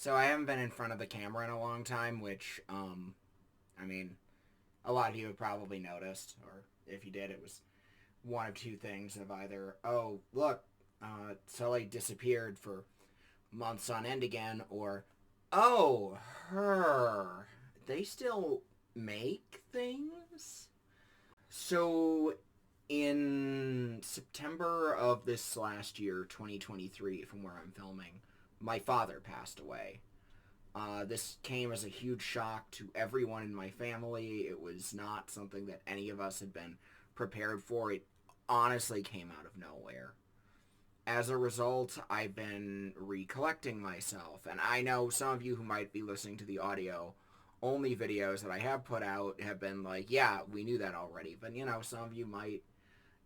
So I haven't been in front of the camera in a long time, which, I mean, a lot of you have probably noticed, or if you did, it was one of two things of either, oh, look, Sully disappeared for months on end again, or, oh, her. They still make things? So, in September of this last year, 2023, from where I'm filming, my father passed away. This came as a huge shock to everyone in my family. It was not something that any of us had been prepared for. It honestly came out of nowhere. As a result, I've been recollecting myself. And I know some of you who might be listening to the audio only videos that I have put out have been like, yeah, we knew that already. But, some of you might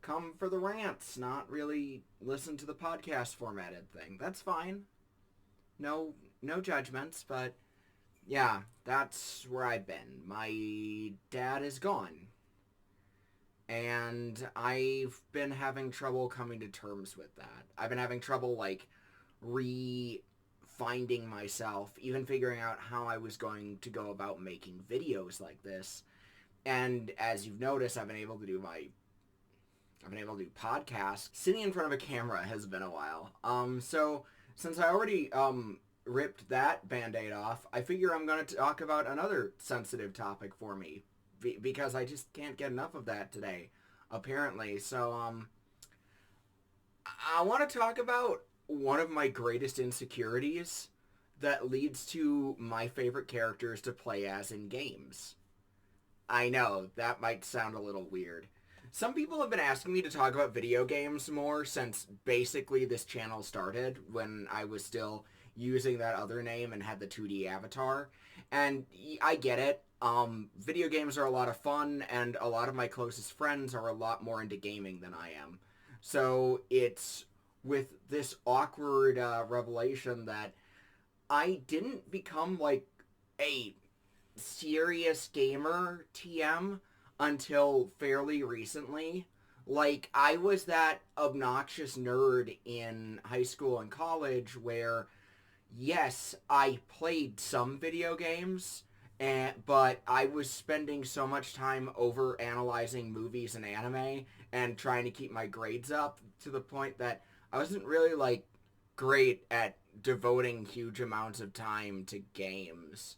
come for the rants, not really listen to the podcast formatted thing. That's fine. No judgments, but yeah, that's where I've been. My dad is gone. And I've been having trouble coming to terms with that. I've been having trouble, like, finding myself, even figuring out how I was going to go about making videos like this. And as you've noticed, I've been able to do podcasts. Sitting in front of a camera has been a while. So since I already ripped that band-aid off, I figure I'm going to talk about another sensitive topic for me because I just can't get enough of that today, apparently. So I want to talk about one of my greatest insecurities that leads to my favorite characters to play as in games. I know, that might sound a little weird. Some people have been asking me to talk about video games more since basically this channel started when I was still using that other name and had the 2D avatar. And I get it. Video games are a lot of fun, and a lot of my closest friends are a lot more into gaming than I am. So it's with this awkward revelation that I didn't become like a serious gamer TM until fairly recently. Like, I was that obnoxious nerd in high school and college where, yes, I played some video games, but I was spending so much time over analyzing movies and anime and trying to keep my grades up to the point that I wasn't really, like, great at devoting huge amounts of time to games.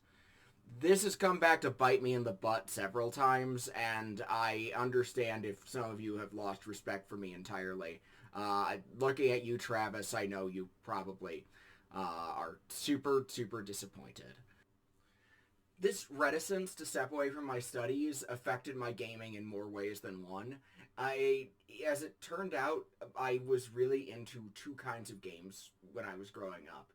This has come back to bite me in the butt several times, and I understand if some of you have lost respect for me entirely. Looking at you, Travis, I know you probably are super, super disappointed. This reticence to step away from my studies affected my gaming in more ways than one. As it turned out, I was really into two kinds of games when I was growing up.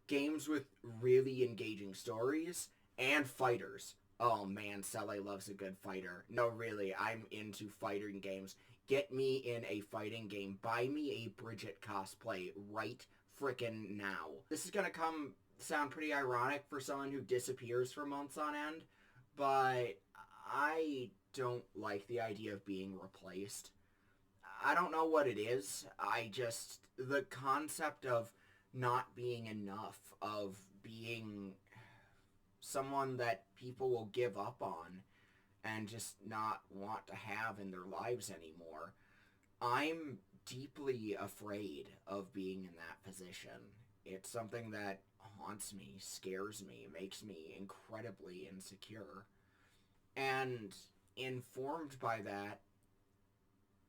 Games with really engaging stories and fighters. Oh man, Sally loves a good fighter. No, really, I'm into fighting games. Get me in a fighting game. Buy me a Bridget cosplay right frickin' now. This is gonna sound pretty ironic for someone who disappears for months on end, but I don't like the idea of being replaced. I don't know what it is. The concept of not being enough, of being someone that people will give up on and just not want to have in their lives anymore. I'm deeply afraid of being in that position. It's something that haunts me, scares me, makes me incredibly insecure. And informed by that,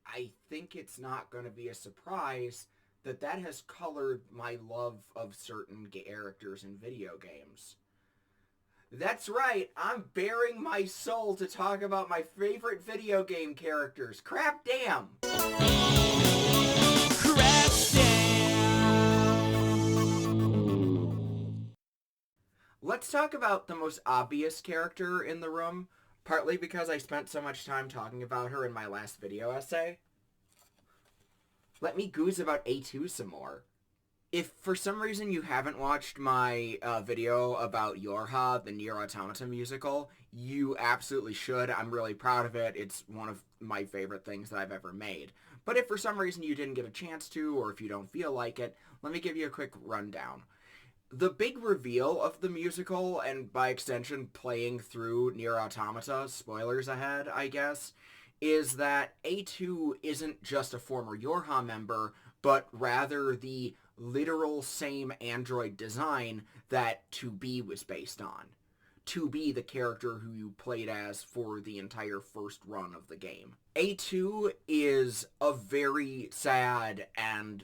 I think it's not going to be a surprise that that has colored my love of certain characters in video games. That's right, I'm bearing my soul to talk about my favorite video game characters. Crap damn! Crap Let's talk about the most obvious character in the room, partly because I spent so much time talking about her in my last video essay. Let me goose about A2 some more. If for some reason you haven't watched my video about Yorha, the Nier Automata musical, you absolutely should. I'm really proud of it. It's one of my favorite things that I've ever made. But if for some reason you didn't get a chance to, or if you don't feel like it, let me give you a quick rundown. The big reveal of the musical, and by extension playing through Nier Automata, spoilers ahead, I guess, is that A2 isn't just a former Yorha member, but rather the literal same android design that 2B was based on. 2B, the character who you played as for the entire first run of the game. A2 is a very sad and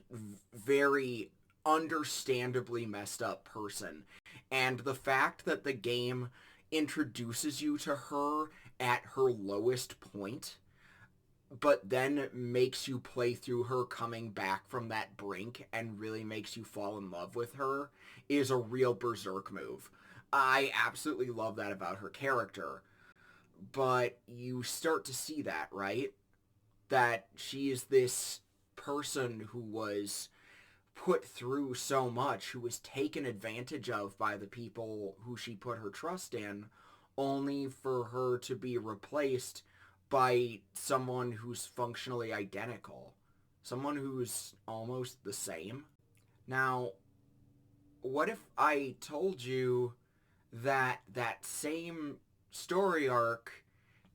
very understandably messed up person. And the fact that the game introduces you to her at her lowest point, but then makes you play through her coming back from that brink and really makes you fall in love with her, is a real berserk move. I absolutely love that about her character. But you start to see that, right? That she is this person who was put through so much, who was taken advantage of by the people who she put her trust in, only for her to be replaced by someone who's functionally identical. Someone who's almost the same. Now, what if I told you that that same story arc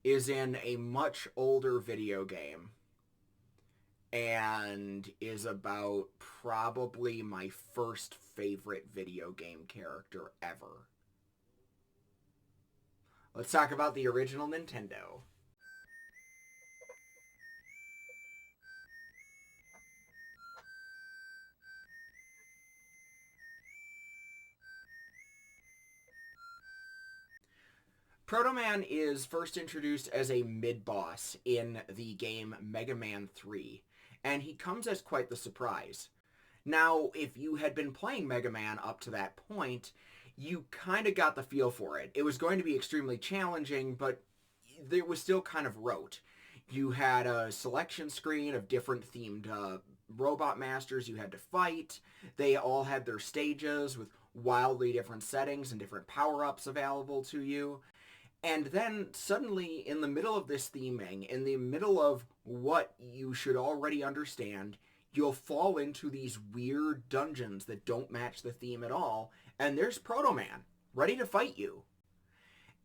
is in a much older video game and is about probably my first favorite video game character ever? Let's talk about the original Nintendo. Proto Man is first introduced as a mid-boss in the game Mega Man 3, and he comes as quite the surprise. Now, if you had been playing Mega Man up to that point, you kind of got the feel for it. It was going to be extremely challenging, but it was still kind of rote. You had a selection screen of different themed robot masters you had to fight. They all had their stages with wildly different settings and different power-ups available to you. And then suddenly, in the middle of this theming, in the middle of what you should already understand, you'll fall into these weird dungeons that don't match the theme at all, and there's Proto Man, ready to fight you.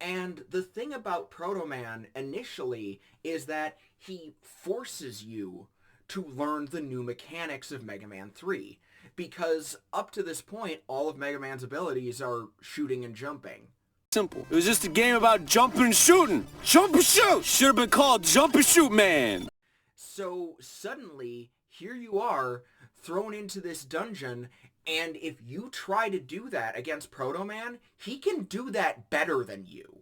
And the thing about Proto Man initially is that he forces you to learn the new mechanics of Mega Man 3, because up to this point, all of Mega Man's abilities are shooting and jumping. Simple. It was just a game about jumping and shooting. Jump and shoot! Should have been called Jump and Shoot Man! So suddenly, here you are, thrown into this dungeon, and if you try to do that against Proto Man, he can do that better than you.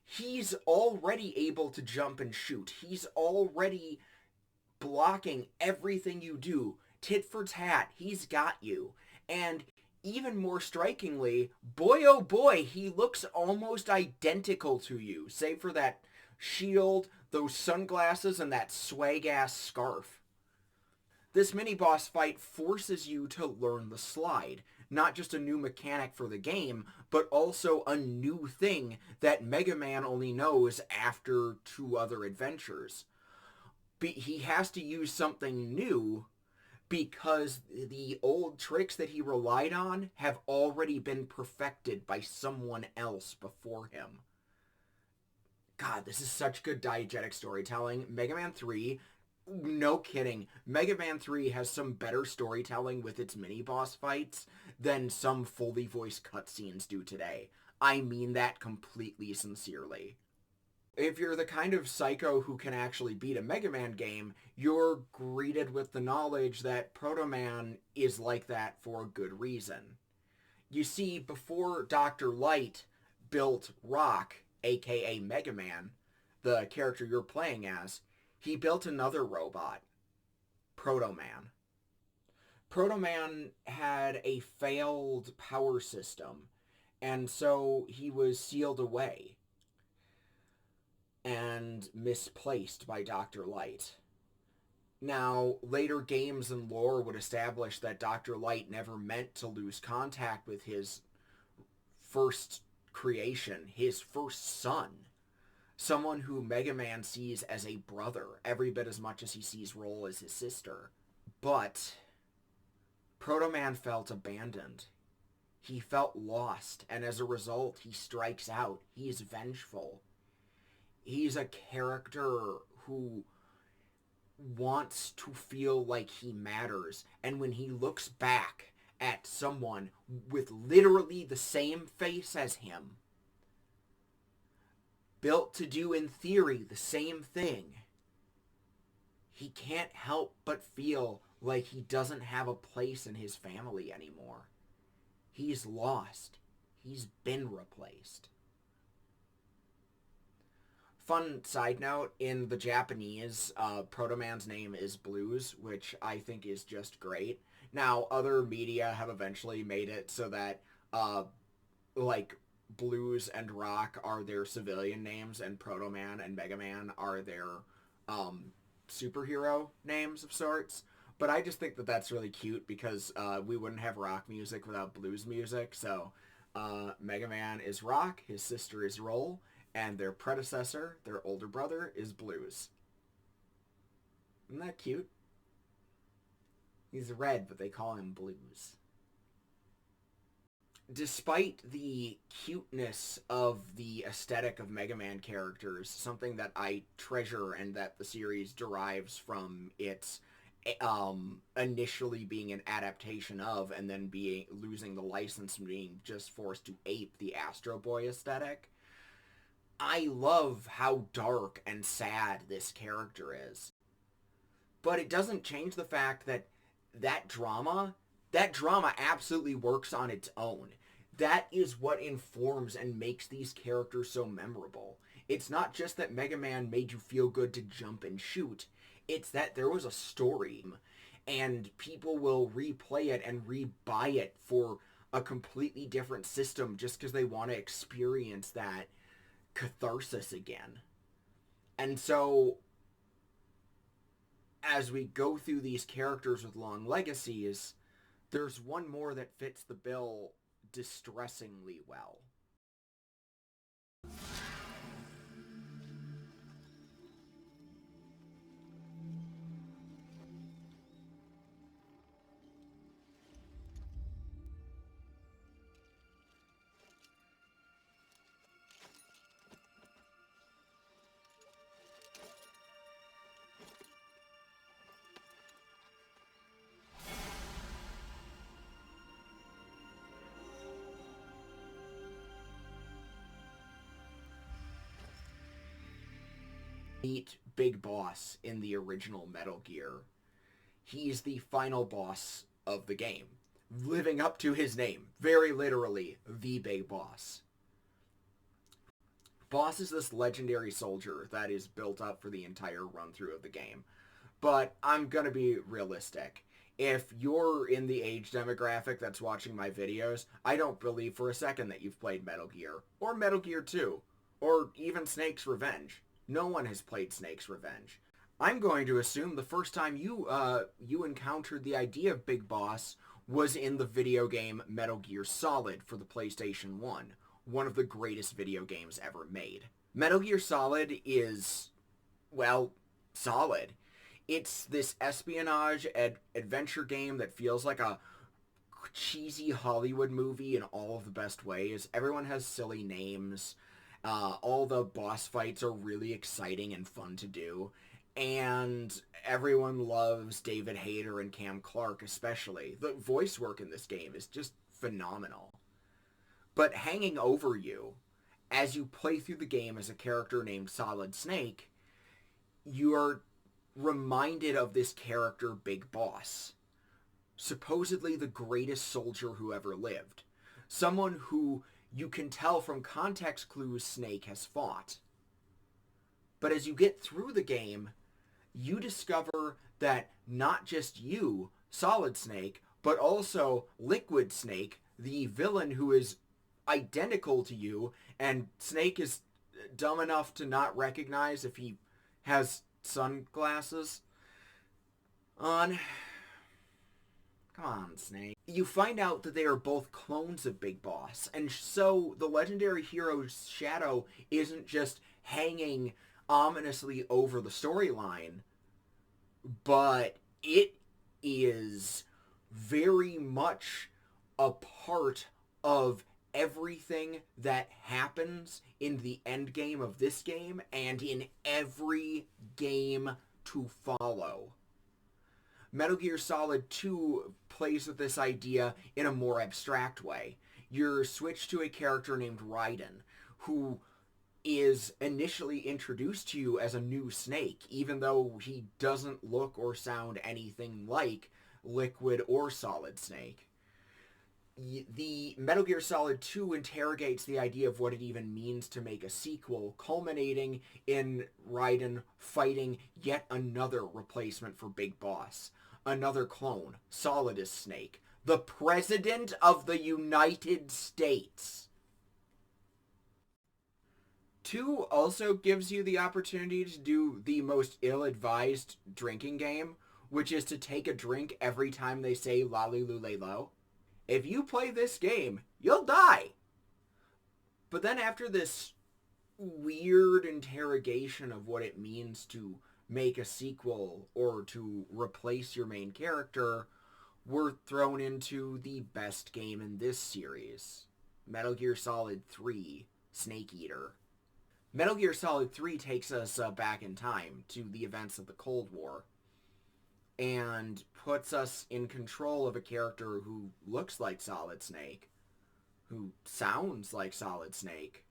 He's already able to jump and shoot. He's already blocking everything you do. Tit for tat, he's got you. And even more strikingly, boy oh boy, he looks almost identical to you, save for that shield, those sunglasses, and that swag-ass scarf. This mini-boss fight forces you to learn the slide. Not just a new mechanic for the game, but also a new thing that Mega Man only knows after 2 other adventures. He has to use something new because the old tricks that he relied on have already been perfected by someone else before him. God, this is such good diegetic storytelling. Mega Man 3, no kidding, Mega Man 3 has some better storytelling with its mini-boss fights than some fully voiced cutscenes do today. I mean that completely sincerely. If you're the kind of psycho who can actually beat a Mega Man game, you're greeted with the knowledge that Proto Man is like that for a good reason. You see, before Dr. Light built Rock, aka Mega Man, the character you're playing as, he built another robot, Proto Man. Proto Man had a failed power system, and so he was sealed away and misplaced by Dr. Light. Now, later games and lore would establish that Dr. Light never meant to lose contact with his first creation, his first son. Someone who Mega Man sees as a brother, every bit as much as he sees Roll as his sister. But Proto Man felt abandoned. He felt lost, and as a result, he strikes out. He is vengeful. He's a character who wants to feel like he matters, and when he looks back at someone with literally the same face as him, built to do, in theory, the same thing, he can't help but feel like he doesn't have a place in his family anymore. He's lost. He's been replaced. Fun side note, in the Japanese, Proto Man's name is Blues, which I think is just great. Now, other media have eventually made it so that, like, Blues and Rock are their civilian names, and Proto Man and Mega Man are their, superhero names of sorts. But I just think that that's really cute because we wouldn't have rock music without blues music. So Mega Man is rock, his sister is roll, and their predecessor, their older brother, is blues. Isn't that cute? He's red, but they call him Blues. Despite the cuteness of the aesthetic of Mega Man characters, something that I treasure and that the series derives from its initially being an adaptation of, and then losing the license and being just forced to ape the Astro Boy aesthetic, I love how dark and sad this character is. But it doesn't change the fact that that drama absolutely works on its own. That is what informs and makes these characters so memorable. It's not just that Mega Man made you feel good to jump and shoot. It's that there was a story, and people will replay it and rebuy it for a completely different system just because they want to experience that catharsis again. And so, as we go through these characters with long legacies, there's one more that fits the bill distressingly well. Meet Big Boss in the original Metal Gear. He's the final boss of the game, living up to his name, very literally, the Big Boss. Boss is this legendary soldier that is built up for the entire run-through of the game. But I'm gonna be realistic. If you're in the age demographic that's watching my videos, I don't believe for a second that you've played Metal Gear, or Metal Gear 2, or even Snake's Revenge. No one has played Snake's Revenge. I'm going to assume the first time you encountered the idea of Big Boss was in the video game Metal Gear Solid for the PlayStation 1, one of the greatest video games ever made. Metal Gear Solid is, well, solid. It's this espionage adventure game that feels like a cheesy Hollywood movie in all of the best ways. Everyone has silly names. All the boss fights are really exciting and fun to do. And everyone loves David Hayter and Cam Clarke especially. The voice work in this game is just phenomenal. But hanging over you, as you play through the game as a character named Solid Snake, you are reminded of this character, Big Boss. Supposedly the greatest soldier who ever lived. Someone who you can tell from context clues Snake has fought. But as you get through the game, you discover that not just you, Solid Snake, but also Liquid Snake, the villain who is identical to you, and Snake is dumb enough to not recognize if he has sunglasses on. Come on, Snake. You find out that they are both clones of Big Boss, and so the legendary hero's shadow isn't just hanging ominously over the storyline, but it is very much a part of everything that happens in the end game of this game and in every game to follow. Metal Gear Solid 2 plays with this idea in a more abstract way. You're switched to a character named Raiden, who is initially introduced to you as a new Snake, even though he doesn't look or sound anything like Liquid or Solid Snake. The Metal Gear Solid 2 interrogates the idea of what it even means to make a sequel, culminating in Raiden fighting yet another replacement for Big Boss. Another clone, Solidus Snake, the President of the United States. 2 also gives you the opportunity to do the most ill-advised drinking game, which is to take a drink every time they say lolly lule lo. If you play this game, you'll die. But then after this weird interrogation of what it means to make a sequel or to replace your main character, we're thrown into the best game in this series, Metal Gear Solid 3, Snake Eater. Metal Gear Solid 3 takes us back in time to the events of the Cold War and puts us in control of a character who looks like Solid Snake, who sounds like Solid Snake,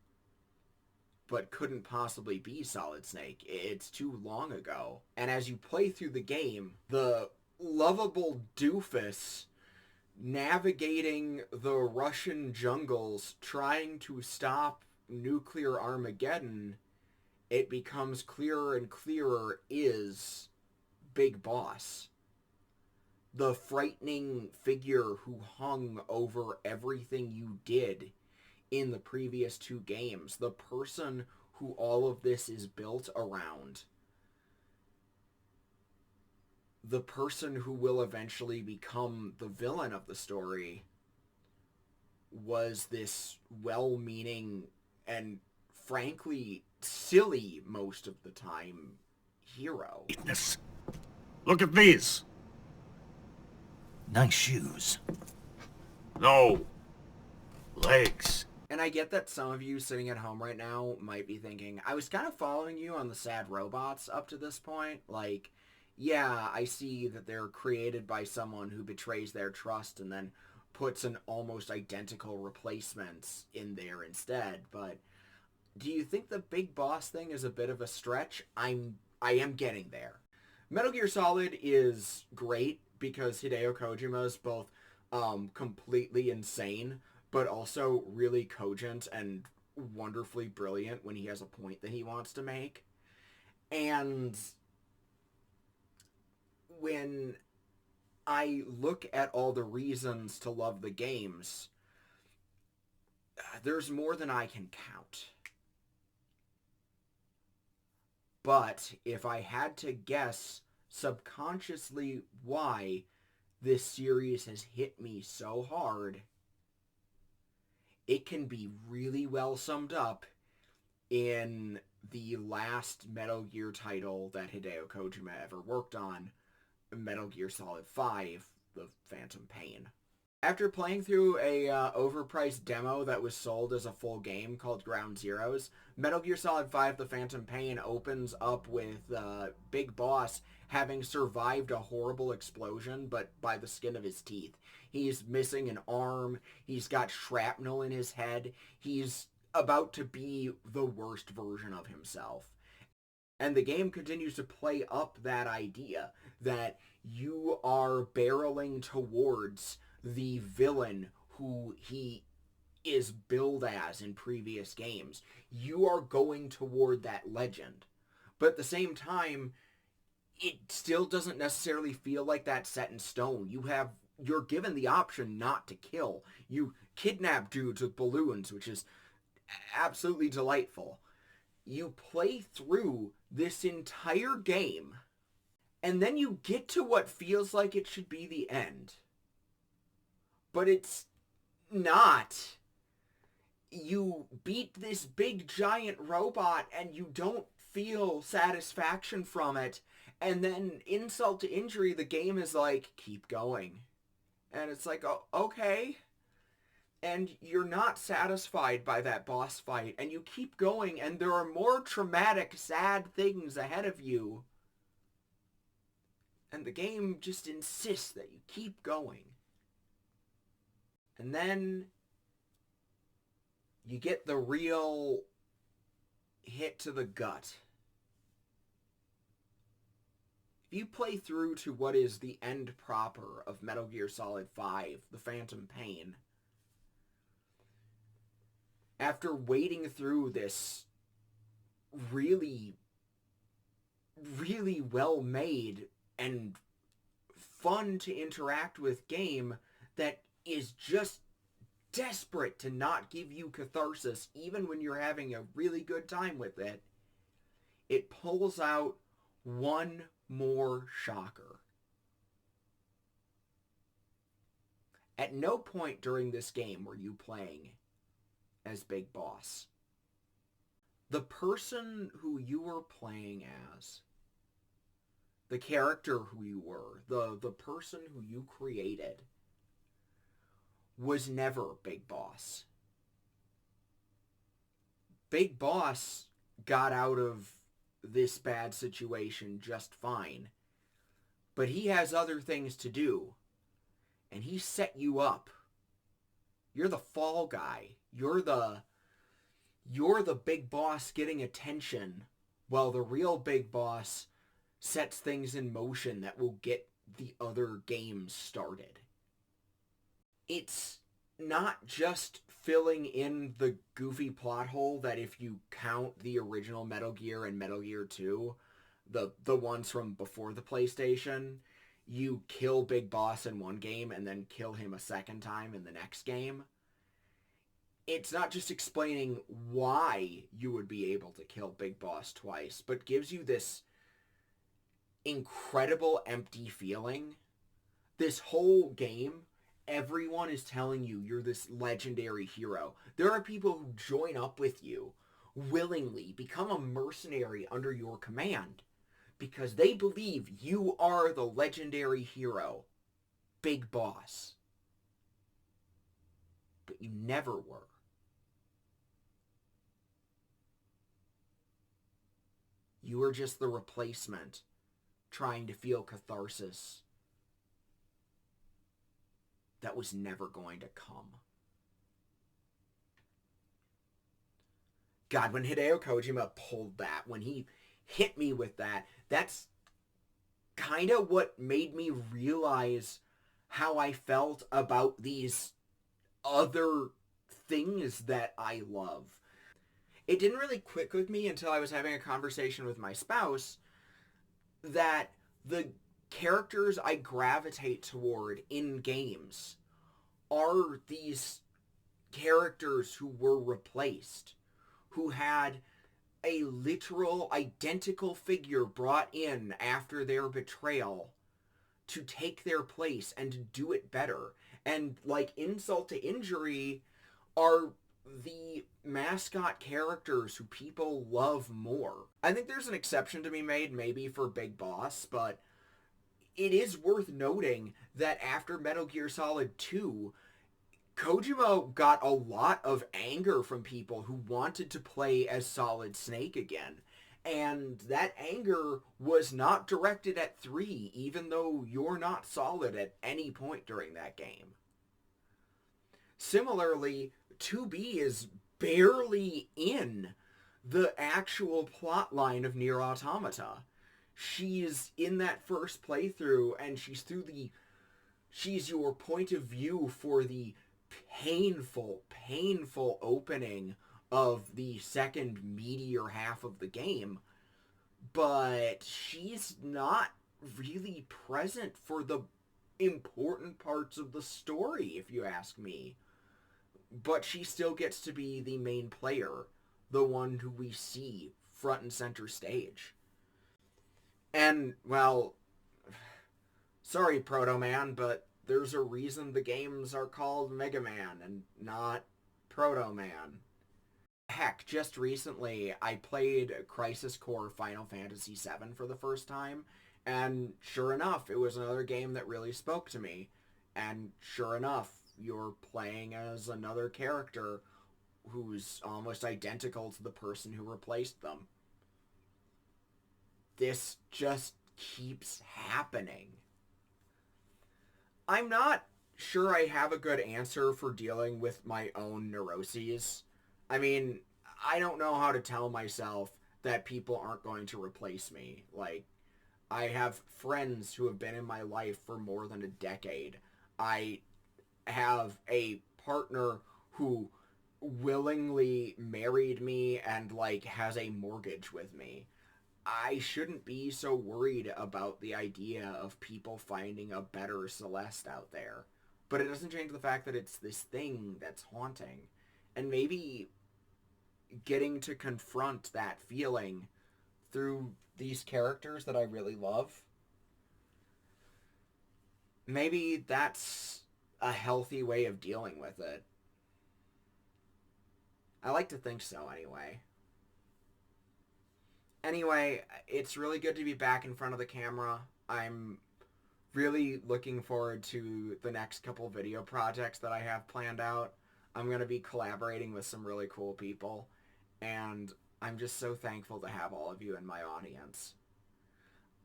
but couldn't possibly be Solid Snake. It's too long ago. And as you play through the game, the lovable doofus navigating the Russian jungles trying to stop nuclear Armageddon, it becomes clearer and clearer is Big Boss. The frightening figure who hung over everything you did in the previous 2 games. The person who all of this is built around. The person who will eventually become the villain of the story was this well-meaning and frankly silly most of the time hero. Look at these. Nice shoes. No. Legs. And I get that some of you sitting at home right now might be thinking, I was kind of following you on the sad robots up to this point. Like, yeah, I see that they're created by someone who betrays their trust and then puts an almost identical replacement in there instead. But do you think the Big Boss thing is a bit of a stretch? I am getting there. Metal Gear Solid is great because Hideo Kojima is both completely insane, but also really cogent and wonderfully brilliant when he has a point that he wants to make. And when I look at all the reasons to love the games, there's more than I can count. But if I had to guess subconsciously why this series has hit me so hard, it can be really well summed up in the last Metal Gear title that Hideo Kojima ever worked on, Metal Gear Solid 5, The Phantom Pain. After playing through a overpriced demo that was sold as a full game called Ground Zeroes, Metal Gear Solid 5 The Phantom Pain opens up with Big Boss having survived a horrible explosion, but by the skin of his teeth. He's missing an arm, he's got shrapnel in his head, he's about to be the worst version of himself. And the game continues to play up that idea that you are barreling towards the villain who he is billed as in previous games. You are going toward that legend. But at the same time, it still doesn't necessarily feel like that's set in stone. You're given the option not to kill. You kidnap dudes with balloons, which is absolutely delightful. You play through this entire game, and then you get to what feels like it should be the end. But it's not. You beat this big giant robot and you don't feel satisfaction from it. And then, insult to injury, the game is like, keep going. And it's like, oh, okay. and you're not satisfied by that boss fight, and you keep going, and there are more traumatic, sad things ahead of you, and the game just insists that you keep going. And then you get the real hit to the gut. If you play through to what is the end proper of Metal Gear Solid 5, The Phantom Pain, after wading through this really, really well-made and fun to interact with game that is just desperate to not give you catharsis even when you're having a really good time with it, it pulls out one more shocker. At no point during this game were you playing as Big Boss. The person who you were playing as, the character who you were, the person who you created, was never Big Boss. Big Boss got out of this bad situation just fine, but he has other things to do, and he set you up. You're the fall guy. You're the Big Boss getting attention, while the real Big Boss sets things in motion that will get the other games started. It's not just filling in the goofy plot hole that, if you count the original Metal Gear and Metal Gear 2, the ones from before the PlayStation, you kill Big Boss in one game and then kill him a second time in the next game. It's not just explaining why you would be able to kill Big Boss twice, but gives you this incredible empty feeling. This whole game, everyone is telling you you're this legendary hero. There are people who join up with you willingly, become a mercenary under your command, because they believe you are the legendary hero, Big Boss. But you never were. You were just the replacement, trying to feel catharsis that was never going to come. God, when Hideo Kojima pulled that, when he hit me with that, that's kind of what made me realize how I felt about these other things that I love. It didn't really click with me until I was having a conversation with my spouse that the characters I gravitate toward in games are these characters who were replaced, who had a literal identical figure brought in after their betrayal to take their place and to do it better. And like insult to injury are the mascot characters who people love more. I think there's an exception to be made maybe for Big Boss, but it is worth noting that after Metal Gear Solid 2, Kojima got a lot of anger from people who wanted to play as Solid Snake again. And that anger was not directed at 3, even though you're not Solid at any point during that game. Similarly, 2B is barely in the actual plot line of Nier Automata. She's in that first playthrough, and she's your point of view for the painful opening of the second meatier half of the game, but she's not really present for the important parts of the story, if you ask me. But she still gets to be the main player, the one who we see front and center stage. And, well, sorry, Proto Man, but there's a reason the games are called Mega Man and not Proto Man. Heck, just recently I played Crisis Core Final Fantasy VII for the first time, and sure enough, it was another game that really spoke to me. And sure enough, you're playing as another character who's almost identical to the person who replaced them. This just keeps happening. I'm not sure I have a good answer for dealing with my own neuroses. I mean, I don't know how to tell myself that people aren't going to replace me. Like, I have friends who have been in my life for more than a decade. I have a partner who willingly married me and, like, has a mortgage with me. I shouldn't be so worried about the idea of people finding a better Celeste out there. But it doesn't change the fact that it's this thing that's haunting. And maybe getting to confront that feeling through these characters that I really love, maybe that's a healthy way of dealing with it. I like to think so, anyway. Anyway, it's really good to be back in front of the camera. I'm really looking forward to the next couple video projects that I have planned out. I'm going to be collaborating with some really cool people, and I'm just so thankful to have all of you in my audience.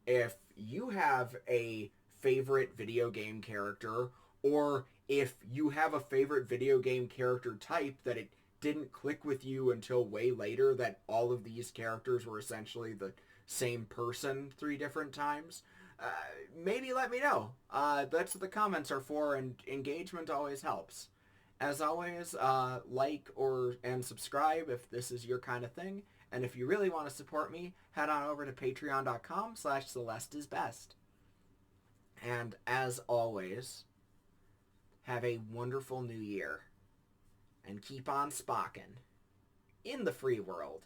If you have a favorite video game character, or if you have a favorite video game character type that it didn't click with you until way later that all of these characters were essentially the same person 3 different times, maybe let me know. That's what the comments are for, and engagement always helps. As always, like and subscribe if this is your kind of thing. And if you really want to support me, head on over to patreon.com/celesteisbest. And as always, have a wonderful new year. And keep on spocking in the free world.